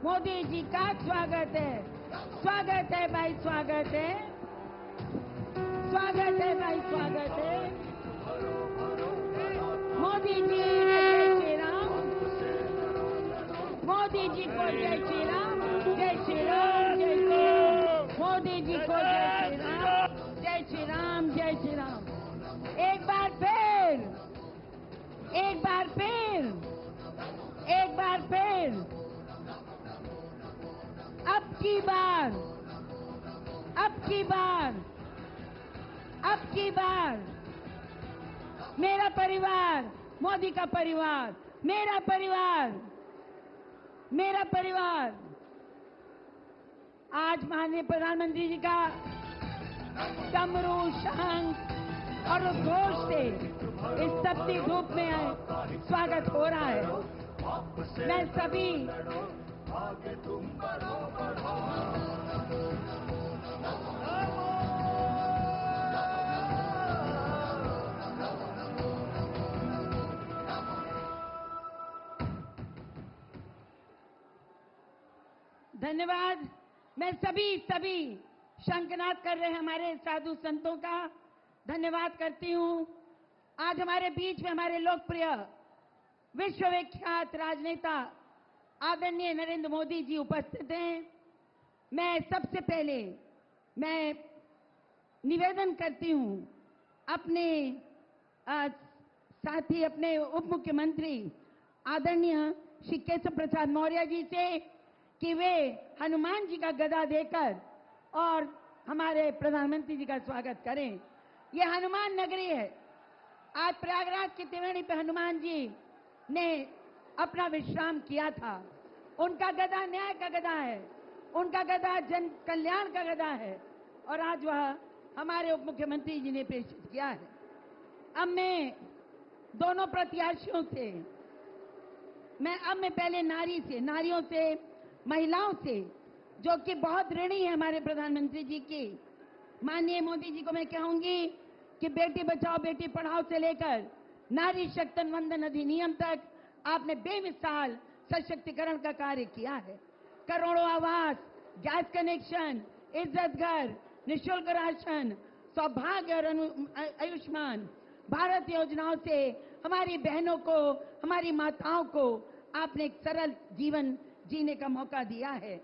मोदी जी का स्वागत है। स्वागत है भाई, स्वागत है। स्वागत है भाई, स्वागत है। मोदी जी जय श्री राम। मोदी जी को जय श्री राम, जय श्री राम, जय श्री राम। मोदी जी को जय श्री राम, जय श्री राम, जय श्री राम। एक बार फिर, एक बार फिर, एक बार फिर, अब की बार, अब की बार, अब की बार मेरा परिवार, मोदी का परिवार, मेरा परिवार, मेरा परिवार आज माननीय प्रधानमंत्री जी का डमरू, शंख और उद्घोष से इस तपती धूप में स्वागत हो रहा है। मैं सभी धन्यवाद। मैं सभी शंखनाद कर रहे हैं हमारे साधु संतों का धन्यवाद करती हूं। आज हमारे बीच में हमारे लोकप्रिय विश्वविख्यात राजनेता आदरणीय नरेंद्र मोदी जी उपस्थित हैं। मैं सबसे पहले निवेदन करती हूं अपने साथी, अपने उप मुख्यमंत्री आदरणीय श्री केशव प्रसाद मौर्य जी से कि वे हनुमान जी का गदा देकर और हमारे प्रधानमंत्री जी का स्वागत करें। ये हनुमान नगरी है। आज प्रयागराज की त्रिवेणी पे हनुमान जी ने अपना विश्राम किया था। उनका गदा न्याय का गदा है, उनका गदा जन कल्याण का गदा है और आज वह हमारे उप मुख्यमंत्री जी ने पेश किया है। अब मैं दोनों प्रत्याशियों से, मैं पहले नारियों से, महिलाओं से, जो कि बहुत ऋणी है हमारे प्रधानमंत्री जी की, माननीय मोदी जी को मैं कहूंगी कि बेटी बचाओ बेटी पढ़ाओ से लेकर नारी शक्ति वंदन अधिनियम तक आपने बेमिसाल सशक्तिकरण का कार्य किया है। करोड़ों आवास, गैस कनेक्शन, इज्जत घर, निःशुल्क राशन, सौभाग्य और आयुष्मान भारत योजनाओं से हमारी बहनों को, हमारी माताओं को आपने एक सरल जीवन जीने का मौका दिया है।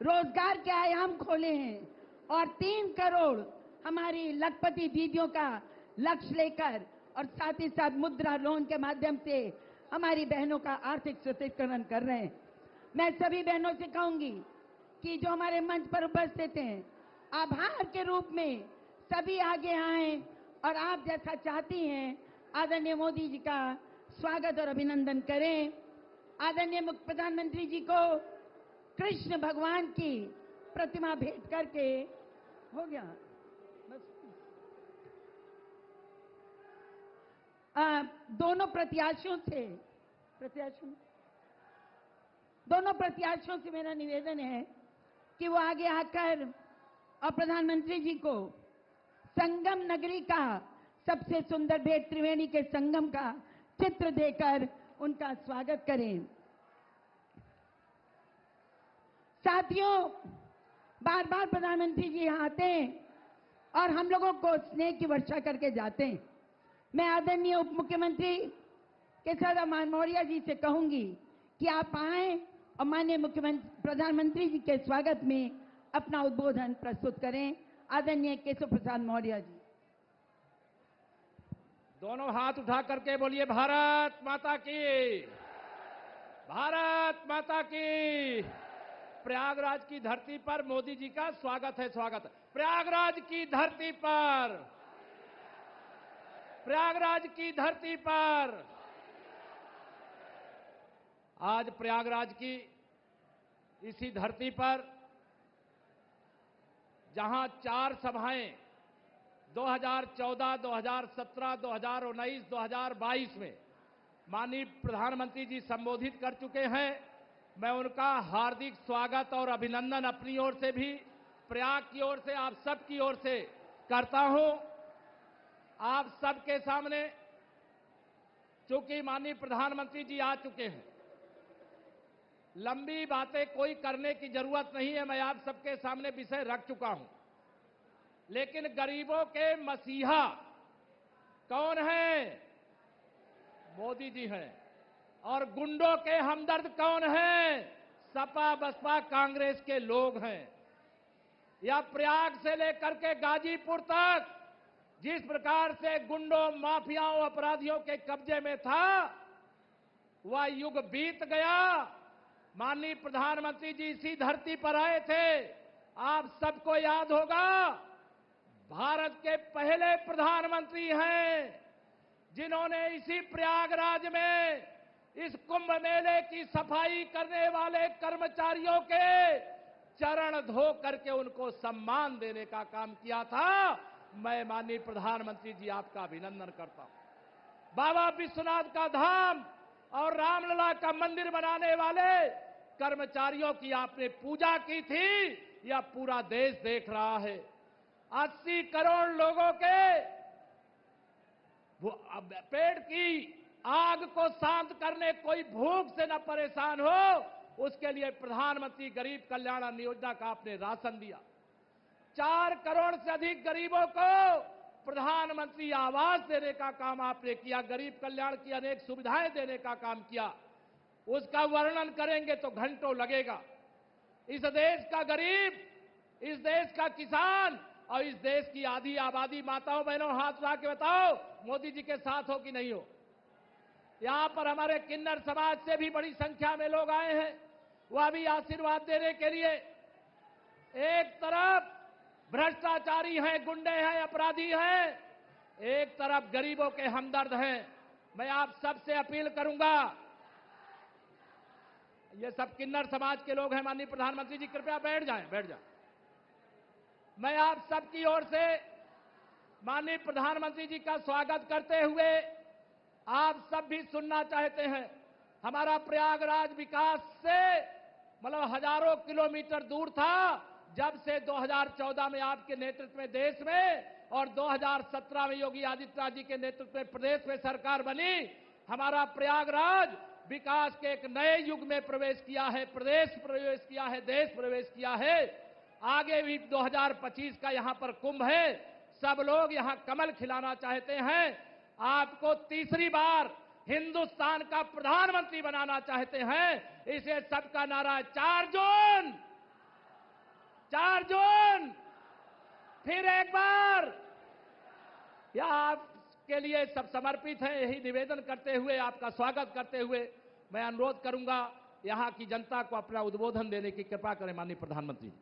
रोजगार के आयाम खोले हैं और 3 करोड़ हमारी लखपति दीदियों का लक्ष्य लेकर और साथ ही साथ मुद्रा लोन के माध्यम से हमारी बहनों का आर्थिक सशक्तिकरण कर रहे हैं। मैं सभी बहनों से कहूंगी कि जो हमारे मंच पर उपस्थित हैं, आभार के रूप में सभी आगे आए और आप जैसा चाहती हैं आदरणीय मोदी जी का स्वागत और अभिनंदन करें। आदरणीय प्रधानमंत्री जी को कृष्ण भगवान की प्रतिमा भेंट करके हो गया बस। दोनों प्रत्याशियों से मेरा निवेदन है कि वो आगे आकर और प्रधानमंत्री जी को संगम नगरी का सबसे सुंदर भेंट, त्रिवेणी के संगम का चित्र देकर उनका स्वागत करें। साथियों, बार बार प्रधानमंत्री जी यहाँ आते हैं और हम लोगों को स्नेह की वर्षा करके जाते हैं। मैं आदरणीय उप मुख्यमंत्री केशव मौर्य जी से कहूंगी कि आप आए और माननीय प्रधानमंत्री जी के स्वागत में अपना उद्बोधन प्रस्तुत करें। आदरणीय केशव प्रसाद मौर्य जी। दोनों हाथ उठा करके बोलिए भारत माता की, भारत माता की। प्रयागराज की धरती पर मोदी जी का स्वागत है, स्वागत। प्रयागराज की धरती पर, प्रयागराज की धरती पर आज प्रयागराज की इसी धरती पर जहां 4 सभाएं 2014, 2017, 2019, 2022 में माननीय प्रधानमंत्री जी संबोधित कर चुके हैं, मैं उनका हार्दिक स्वागत और अभिनंदन अपनी ओर से भी, प्रयाग की ओर से, आप सब की ओर से करता हूं। आप सबके सामने चूंकि माननीय प्रधानमंत्री जी आ चुके हैं, लंबी बातें कोई करने की जरूरत नहीं है, मैं आप सबके सामने विषय रख चुका हूं। लेकिन गरीबों के मसीहा कौन है? मोदी जी हैं। और गुंडों के हमदर्द कौन हैं? सपा बसपा कांग्रेस के लोग हैं। या प्रयाग से लेकर के गाजीपुर तक जिस प्रकार से गुंडों, माफियाओं, अपराधियों के कब्जे में था, वह युग बीत गया। माननीय प्रधानमंत्री जी इसी धरती पर आए थे। आप सबको याद होगा, भारत के पहले प्रधानमंत्री हैं जिन्होंने इसी प्रयागराज में इस कुंभ मेले की सफाई करने वाले कर्मचारियों के चरण धो करके उनको सम्मान देने का काम किया था। मैं माननीय प्रधानमंत्री जी आपका अभिनंदन करता हूं। बाबा विश्वनाथ का धाम और रामलला का मंदिर बनाने वाले कर्मचारियों की आपने पूजा की थी, यह पूरा देश देख रहा है। 80 करोड़ लोगों के पेट की आग को शांत करने, कोई भूख से न परेशान हो, उसके लिए प्रधानमंत्री गरीब कल्याण अन्न योजना का आपने राशन दिया। 4 करोड़ से अधिक गरीबों को प्रधानमंत्री आवास देने का काम आपने किया। गरीब कल्याण की अनेक सुविधाएं देने का काम किया। उसका वर्णन करेंगे तो घंटों लगेगा। इस देश का गरीब, इस देश का किसान और इस देश की आधी आबादी, माताओं बहनों हाथ उठा के बताओ, मोदी जी के साथ हो कि नहीं हो? यहां पर हमारे किन्नर समाज से भी बड़ी संख्या में लोग आए हैं, वह भी आशीर्वाद देने के लिए। एक तरफ भ्रष्टाचारी हैं, गुंडे हैं, अपराधी हैं, एक तरफ गरीबों के हमदर्द हैं। मैं आप सबसे अपील करूंगा, ये सब किन्नर समाज के लोग हैं। माननीय प्रधानमंत्री जी कृपया बैठ जाएं, बैठ जाएं। मैं आप सबकी ओर से माननीय प्रधानमंत्री जी का स्वागत करते हुए आप सब भी सुनना चाहते हैं। हमारा प्रयागराज विकास से मतलब हजारों किलोमीटर दूर था। जब से 2014 में आपके नेतृत्व में देश में और 2017 में योगी आदित्यनाथ जी के नेतृत्व में प्रदेश में सरकार बनी, हमारा प्रयागराज विकास के एक नए युग में प्रवेश किया है। प्रदेश प्रवेश किया है, देश प्रवेश किया है। आगे भी 2025 का यहां पर कुंभ है। सब लोग यहां कमल खिलाना चाहते हैं। आपको तीसरी बार हिंदुस्तान का प्रधानमंत्री बनाना चाहते हैं। इसे सबका नारा 4 जून, 4 जून, फिर एक बार। यह आपके लिए सब समर्पित है। यही निवेदन करते हुए, आपका स्वागत करते हुए मैं अनुरोध करूंगा, यहां की जनता को अपना उद्बोधन देने की कृपा करें। माननीय प्रधानमंत्री जी।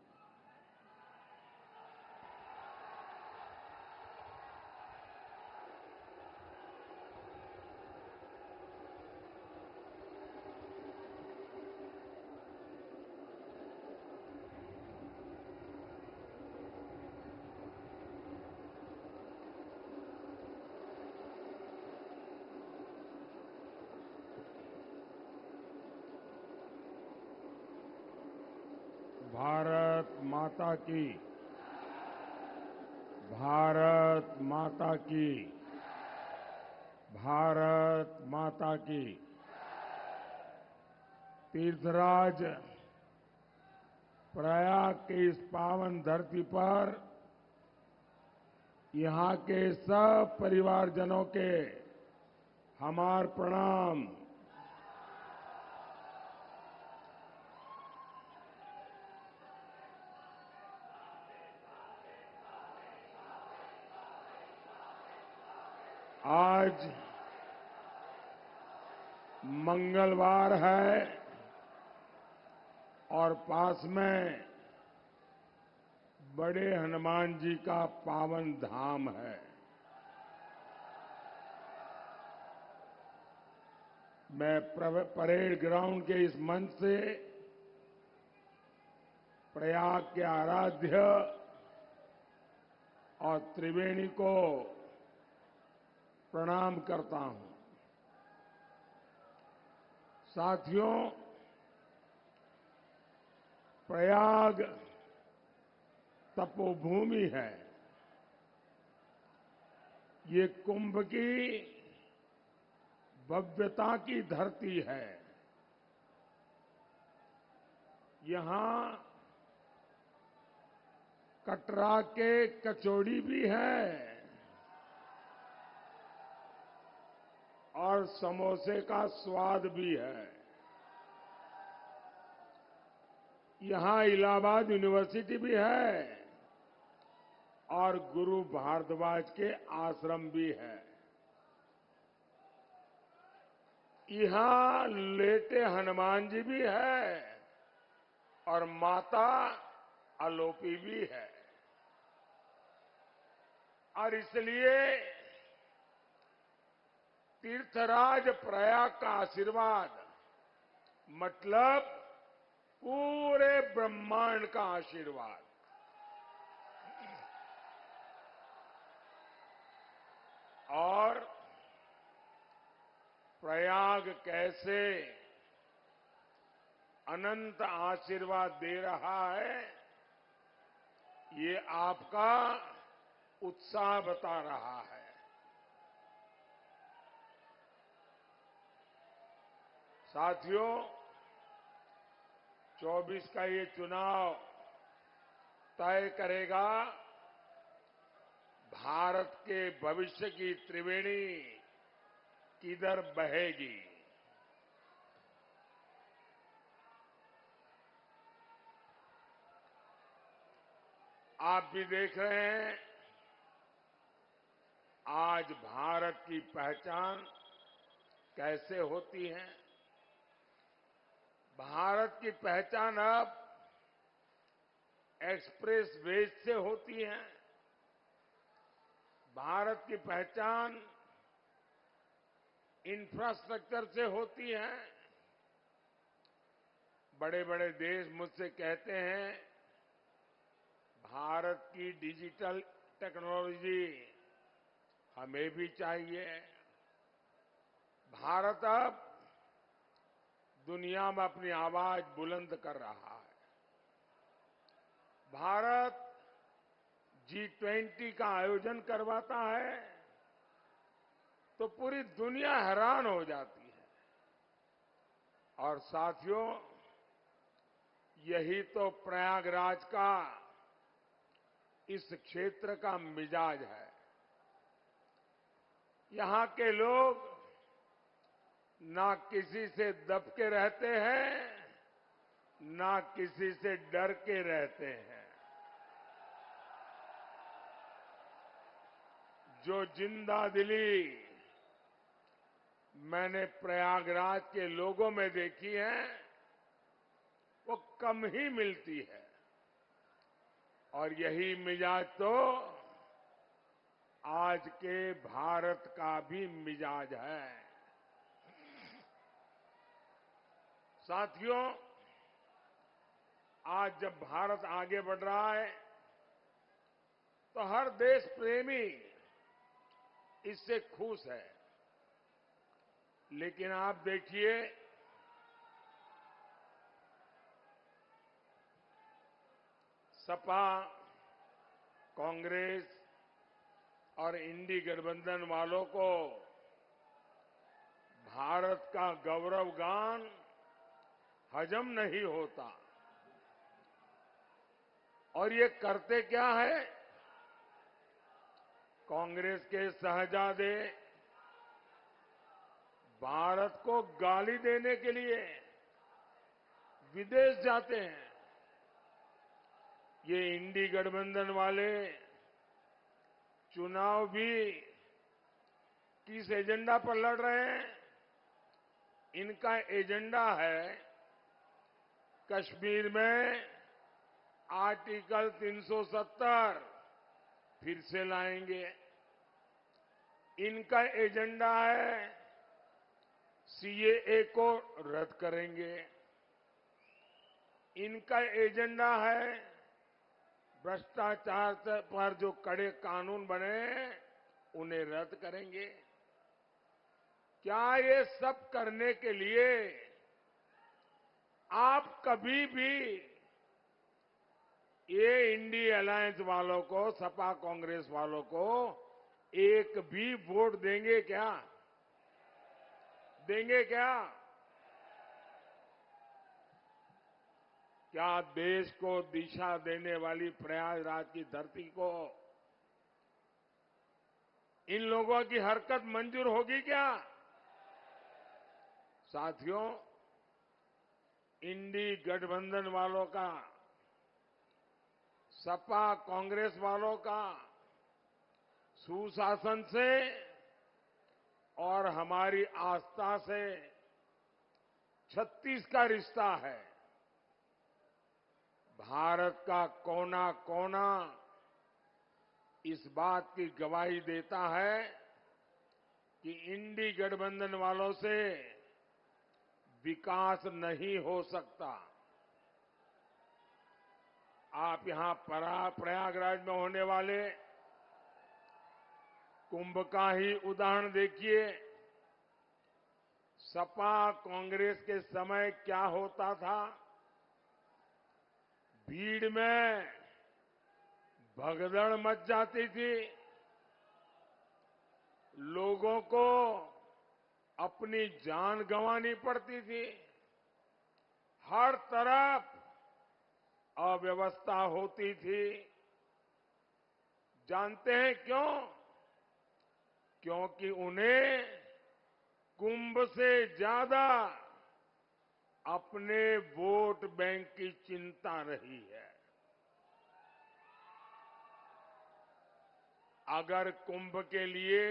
भारत माता की, भारत माता की, भारत माता की। तीर्थराज प्रयाग की इस पावन धरती पर यहां के सब परिवारजनों के हमार प्रणाम। आज मंगलवार है और पास में बड़े हनुमान जी का पावन धाम है। मैं परेड ग्राउंड के इस मंच से प्रयाग के आराध्य और त्रिवेणी को प्रणाम करता हूं। साथियों, प्रयाग तपोभूमि है। ये कुंभ की भव्यता की धरती है। यहां कटरा के कचौड़ी भी है और समोसे का स्वाद भी है। यहां इलाहाबाद यूनिवर्सिटी भी है और गुरु भारद्वाज के आश्रम भी है। यहां लेटे हनुमान जी भी है और माता आलोपी भी है। और इसलिए तीर्थराज प्रयाग का आशीर्वाद मतलब पूरे ब्रह्मांड का आशीर्वाद। और प्रयाग कैसे अनंत आशीर्वाद दे रहा है, ये आपका उत्साह बता रहा है। साथियों, 24 का ये चुनाव तय करेगा भारत के भविष्य की त्रिवेणी किधर बहेगी। आप भी देख रहे हैं, आज भारत की पहचान कैसे होती है। भारत की पहचान अब एक्सप्रेस वेज से होती है। भारत की पहचान इंफ्रास्ट्रक्चर से होती है। बड़े बड़े देश मुझसे कहते हैं, भारत की डिजिटल टेक्नोलॉजी हमें भी चाहिए। भारत अब दुनिया में अपनी आवाज बुलंद कर रहा है। भारत G20 का आयोजन करवाता है तो पूरी दुनिया हैरान हो जाती है। और साथियों, यही तो प्रयागराज का इस क्षेत्र का मिजाज है। यहां के लोग ना किसी से दब के रहते हैं, ना किसी से डर के रहते हैं। जो जिंदा दिली मैंने प्रयागराज के लोगों में देखी है, वो कम ही मिलती है। और यही मिजाज तो आज के भारत का भी मिजाज है। साथियों, आज जब भारत आगे बढ़ रहा है तो हर देश प्रेमी इससे खुश है। लेकिन आप देखिए, सपा, कांग्रेस और इंडी गठबंधन वालों को भारत का गौरव गान हजम नहीं होता। और ये करते क्या है? कांग्रेस के शहजादे भारत को गाली देने के लिए विदेश जाते हैं। ये इंडी गठबंधन वाले चुनाव भी किस एजेंडा पर लड़ रहे हैं? इनका एजेंडा है कश्मीर में आर्टिकल 370 फिर से लाएंगे। इनका एजेंडा है सीएए को रद्द करेंगे। इनका एजेंडा है भ्रष्टाचार पर जो कड़े कानून बने उन्हें रद्द करेंगे। क्या ये सब करने के लिए आप कभी भी ये इंडी अलायंस वालों को, सपा कांग्रेस वालों को एक भी वोट देंगे क्या? देंगे क्या? क्या देश को दिशा देने वाली प्रयागराज की धरती को इन लोगों की हरकत मंजूर होगी क्या? साथियों, इंडी गठबंधन वालों का, सपा कांग्रेस वालों का सुशासन से और हमारी आस्था से 36 का रिश्ता है। भारत का कोना कोना इस बात की गवाही देता है कि इंडी गठबंधन वालों से विकास नहीं हो सकता। आप यहां प्रयागराज में होने वाले कुंभ का ही उदाहरण देखिए। सपा कांग्रेस के समय क्या होता था? भीड़ में भगदड़ मच जाती थी, लोगों को अपनी जान गंवानी पड़ती थी, हर तरफ अव्यवस्था होती थी। जानते हैं क्यों? क्योंकि उन्हें कुंभ से ज्यादा अपने वोट बैंक की चिंता रही है। अगर कुंभ के लिए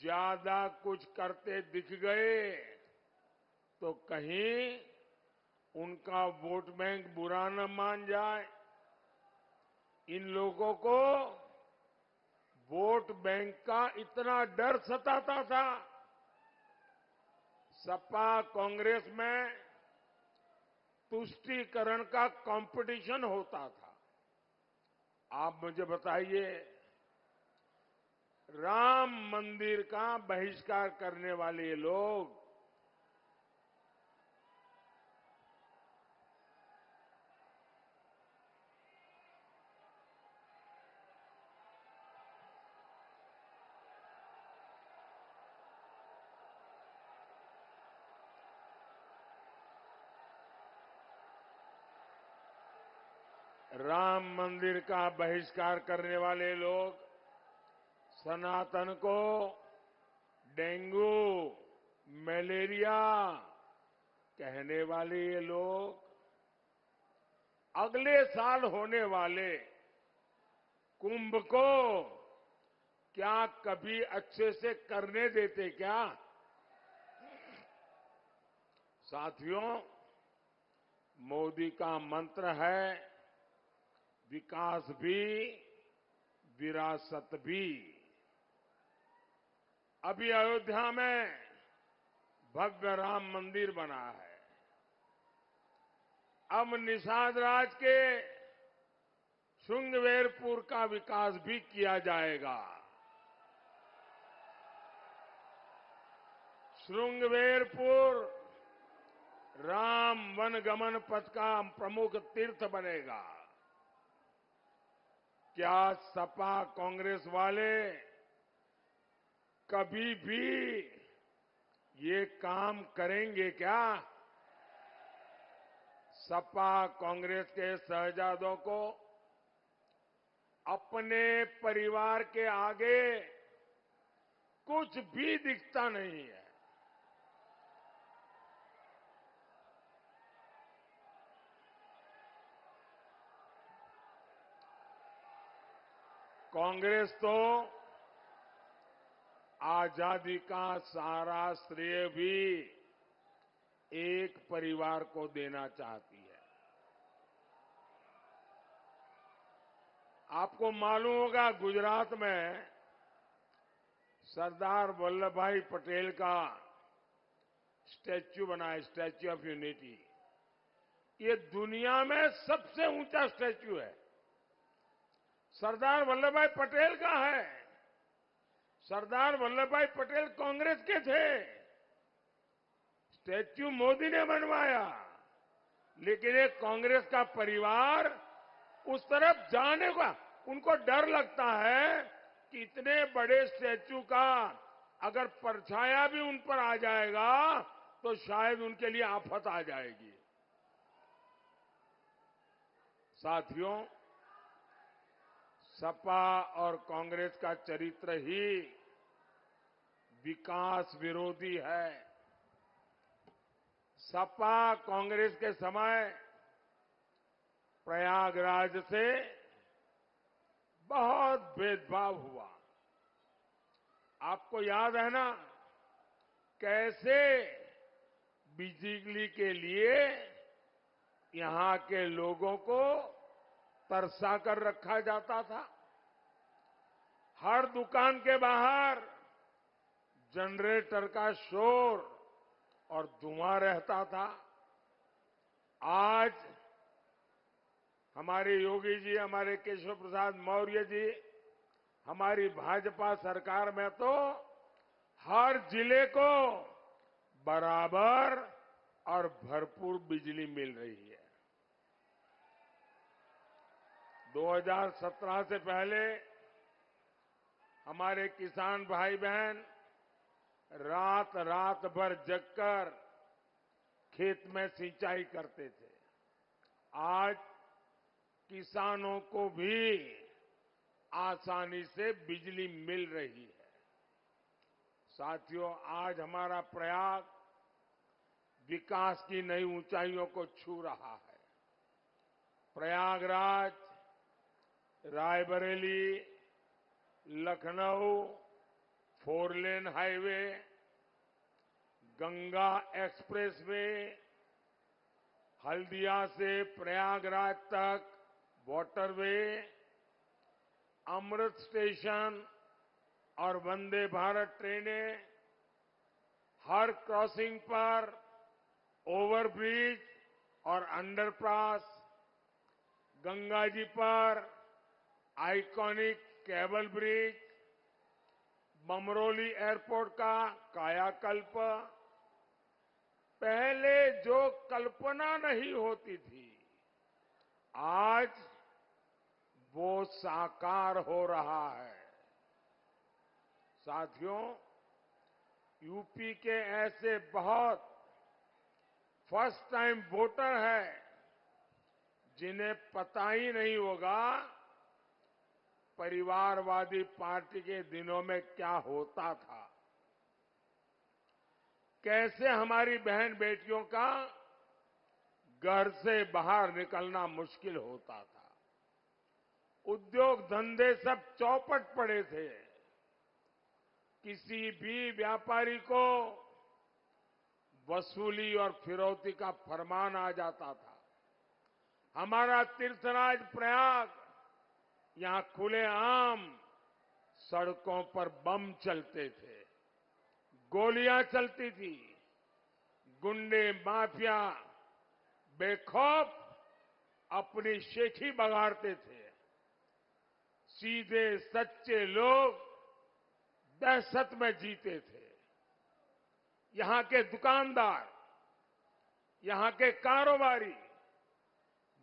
ज्यादा कुछ करते दिख गए तो कहीं उनका वोट बैंक बुरा न मान जाए। इन लोगों को वोट बैंक का इतना डर सताता था। सपा कांग्रेस में तुष्टीकरण का कंपटीशन होता था। आप मुझे बताइए, राम मंदिर का बहिष्कार करने वाले ये लोग राम मंदिर का बहिष्कार करने वाले लोग, सनातन को डेंगू, मलेरिया कहने वाले ये लोग अगले साल होने वाले कुंभ को क्या कभी अच्छे से करने देते क्या? साथियों, मोदी का मंत्र है विकास भी, विरासत भी। अभी अयोध्या में भव्य राम मंदिर बना है। अब निषाद राज के श्रृंगवेरपुर का विकास भी किया जाएगा। श्रृंगवेरपुर राम वनगमन पथ का प्रमुख तीर्थ बनेगा। क्या सपा कांग्रेस वाले कभी भी ये काम करेंगे क्या? सपा कांग्रेस के शहजादों को अपने परिवार के आगे कुछ भी दिखता नहीं है। कांग्रेस तो आजादी का सारा श्रेय भी एक परिवार को देना चाहती है। आपको मालूम होगा, गुजरात में सरदार वल्लभ भाई पटेल का स्टैच्यू बना है, स्टैच्यू ऑफ यूनिटी। ये दुनिया में सबसे ऊंचा स्टैच्यू है, सरदार वल्लभ भाई पटेल का है। सरदार वल्लभ भाई पटेल कांग्रेस के थे। स्टैच्यू मोदी ने बनवाया, लेकिन ये कांग्रेस का परिवार उस तरफ जाने का उनको डर लगता है कि इतने बड़े स्टैच्यू का अगर परछाया भी उन पर आ जाएगा तो शायद उनके लिए आफत आ जाएगी। साथियों, सपा और कांग्रेस का चरित्र ही विकास विरोधी है। सपा कांग्रेस के समय प्रयागराज से बहुत भेदभाव हुआ। आपको याद है ना, कैसे बिजली के लिए यहां के लोगों को तरसा कर रखा जाता था। हर दुकान के बाहर जनरेटर का शोर और धुआं रहता था। आज हमारे योगी जी, हमारे केशव प्रसाद मौर्य जी, हमारी भाजपा सरकार में तो हर जिले को बराबर और भरपूर बिजली मिल रही है। 2017 से पहले हमारे किसान भाई बहन रात रात भर जगकर खेत में सिंचाई करते थे। आज किसानों को भी आसानी से बिजली मिल रही है। साथियों, आज हमारा प्रयाग विकास की नई ऊंचाइयों को छू रहा है। Prayagraj, Raebareli, Lucknow 4 lane highway, Ganga expressway, Haldia से प्रयागराज तक वाटरवे, अमृत स्टेशन और वंदे भारत ट्रेनें, हर क्रॉसिंग पर ओवरब्रिज और अंडरपास, गंगा जी पर iconic cable bridge, Bamrauli airport का कायाकल्प, पहले जो कल्पना नहीं होती थी, आज वो साकार हो रहा है। साथियों, यूपी के ऐसे बहुत फर्स्ट टाइम वोटर हैं जिन्हें पता ही नहीं होगा परिवारवादी पार्टी के दिनों में क्या होता था, कैसे हमारी बहन बेटियों का घर से बाहर निकलना मुश्किल होता था। उद्योग धंधे सब चौपट पड़े थे। किसी भी व्यापारी को वसूली और फिरौती का फरमान आ जाता था। हमारा तीर्थराज प्रयाग, यहां खुलेआम सड़कों पर बम चलते थे, गोलियां चलती थी, गुंडे माफिया बेखौफ अपनी शेखी बगाड़ते थे। सीधे सच्चे लोग दहशत में जीते थे। यहां के दुकानदार, यहां के कारोबारी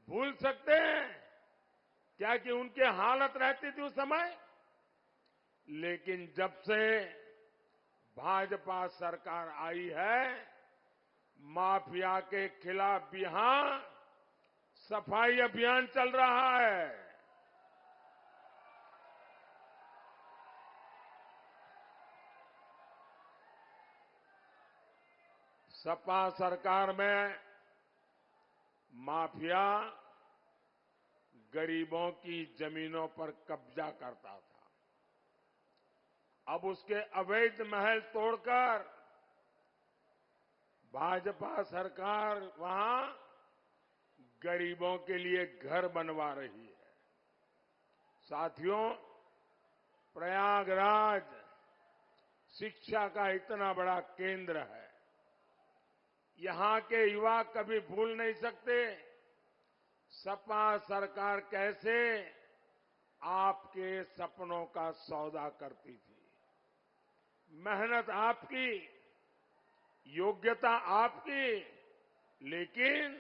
भूल सकते हैं क्या कि उनकी हालत रहती थी उस समय? लेकिन जब से भाजपा सरकार आई है, माफिया के खिलाफ भी यहां सफाई अभियान चल रहा है। सपा सरकार में माफिया गरीबों की जमीनों पर कब्जा करता था। अब उसके अवैध महल तोड़कर भाजपा सरकार वहां गरीबों के लिए घर बनवा रही है। साथियों, प्रयागराज शिक्षा का इतना बड़ा केंद्र है। यहां के युवा कभी भूल नहीं सकते सपा सरकार कैसे आपके सपनों का सौदा करती थी। मेहनत आपकी, योग्यता आपकी, लेकिन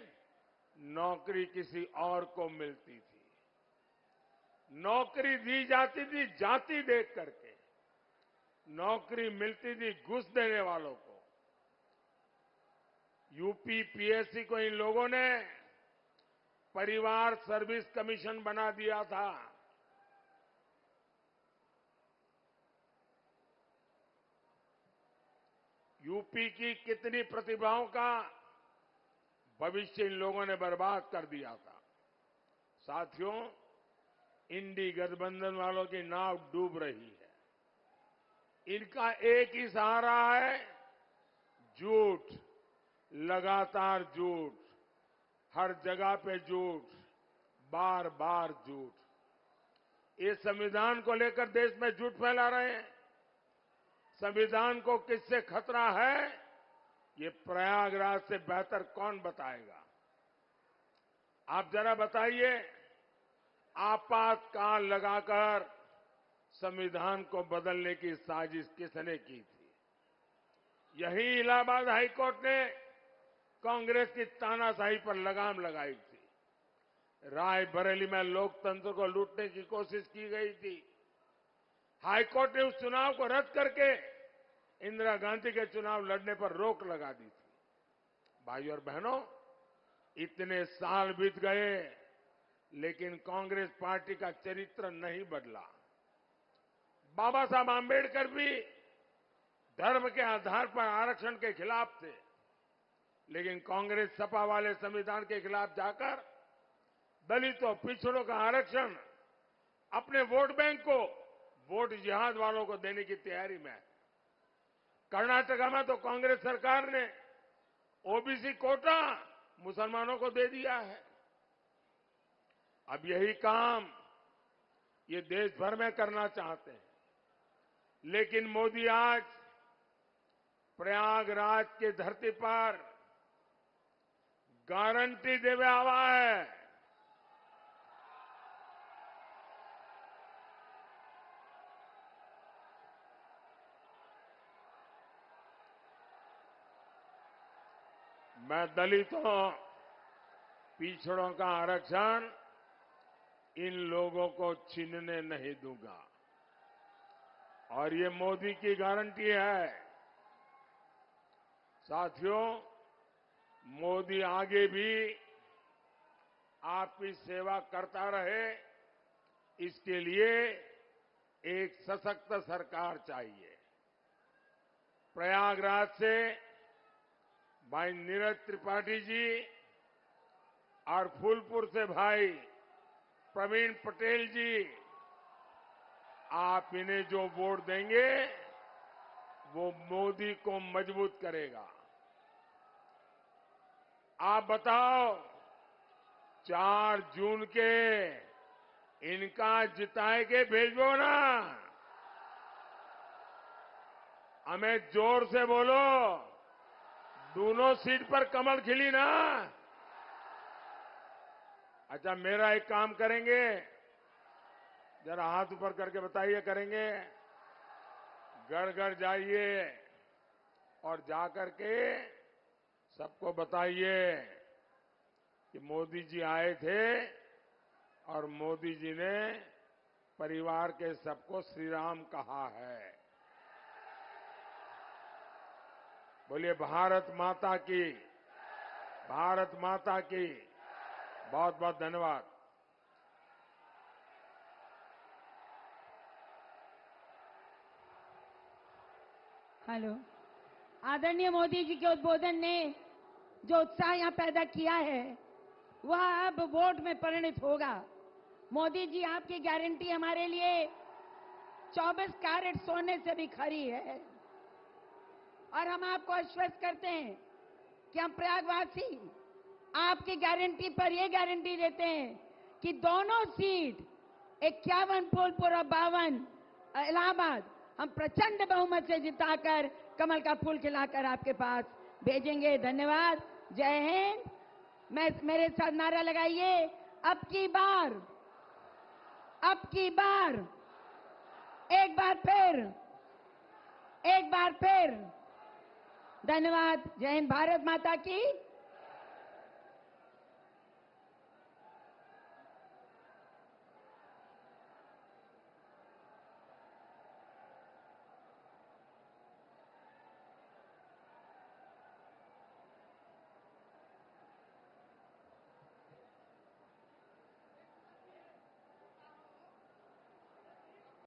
नौकरी किसी और को मिलती थी। नौकरी दी जाती थी जाति देख करके, नौकरी मिलती थी घुस देने वालों को। यूपी पीएससी को इन लोगों ने परिवार सर्विस कमीशन बना दिया था। यूपी की कितनी प्रतिभाओं का भविष्य इन लोगों ने बर्बाद कर दिया था। साथियों, इंडी गठबंधन वालों की नाव डूब रही है। इनका एक ही सहारा है, झूठ, लगातार झूठ, हर जगह पे झूठ, बार बार झूठ। ये संविधान को लेकर देश में झूठ फैला रहे हैं। संविधान को किससे खतरा है, ये प्रयागराज से बेहतर कौन बताएगा। आप जरा बताइए, आपातकाल लगाकर संविधान को बदलने की साजिश किसने की थी? यही इलाहाबाद हाईकोर्ट ने कांग्रेस की तानाशाही पर लगाम लगाई थी। रायबरेली में लोकतंत्र को लूटने की कोशिश की गई थी। हाईकोर्ट ने उस चुनाव को रद्द करके इंदिरा गांधी के चुनाव लड़ने पर रोक लगा दी थी। भाइयों और बहनों, इतने साल बीत गए, लेकिन कांग्रेस पार्टी का चरित्र नहीं बदला। बाबा साहब आंबेडकर भी धर्म के आधार पर आरक्षण के खिलाफ थे, लेकिन कांग्रेस सपा वाले संविधान के खिलाफ जाकर दलितों, पिछड़ों का आरक्षण अपने वोट बैंक को वोट जिहाद वालों को देने की तैयारी में है। कर्नाटका में तो कांग्रेस सरकार ने ओबीसी कोटा मुसलमानों को दे दिया है। अब यही काम ये देश भर में करना चाहते हैं, लेकिन मोदी आज प्रयागराज की धरती पर गारंटी देवे आवा है। मैं दलितों, पिछड़ों का आरक्षण इन लोगों को छीनने नहीं दूंगा, और ये मोदी की गारंटी है। साथियों, मोदी आगे भी आपकी सेवा करता रहे, इसके लिए एक सशक्त सरकार चाहिए। प्रयागराज से भाई नीरज त्रिपाठी जी और फूलपुर से भाई प्रवीण पटेल जी, आप इन्हें जो वोट देंगे वो मोदी को मजबूत करेगा। आप बताओ, 4 जून के इनका जिताए के भेजो ना। हमें जोर से बोलो, दोनों सीट पर कमल खिली ना। अच्छा, मेरा एक काम करेंगे, जरा हाथ ऊपर करके बताइए, करेंगे? घर घर जाइए और जाकर के सबको बताइए कि मोदी जी आए थे और मोदी जी ने परिवार के सबको श्री राम कहा है। बोलिए भारत माता की, भारत माता की। बहुत बहुत धन्यवाद। हेलो। आदरणीय मोदी जी के उद्बोधन ने जो उत्साह यहाँ पैदा किया है, वह अब वोट में परिणत होगा। मोदी जी, आपकी गारंटी हमारे लिए 24 कैरेट सोने से भी खरी है, और हम आपको आश्वस्त करते हैं कि हम प्रयागवासी आपकी गारंटी पर यह गारंटी देते हैं कि दोनों सीट 51 फूलपुर और 52 इलाहाबाद हम प्रचंड बहुमत से जिताकर कमल का फूल खिलाकर आपके पास भेजेंगे। धन्यवाद। जय हिंद। मेरे साथ नारा लगाइए, अब की बार, अब की बार, एक बार फिर, एक बार फिर। धन्यवाद। जय हिंद। भारत माता की।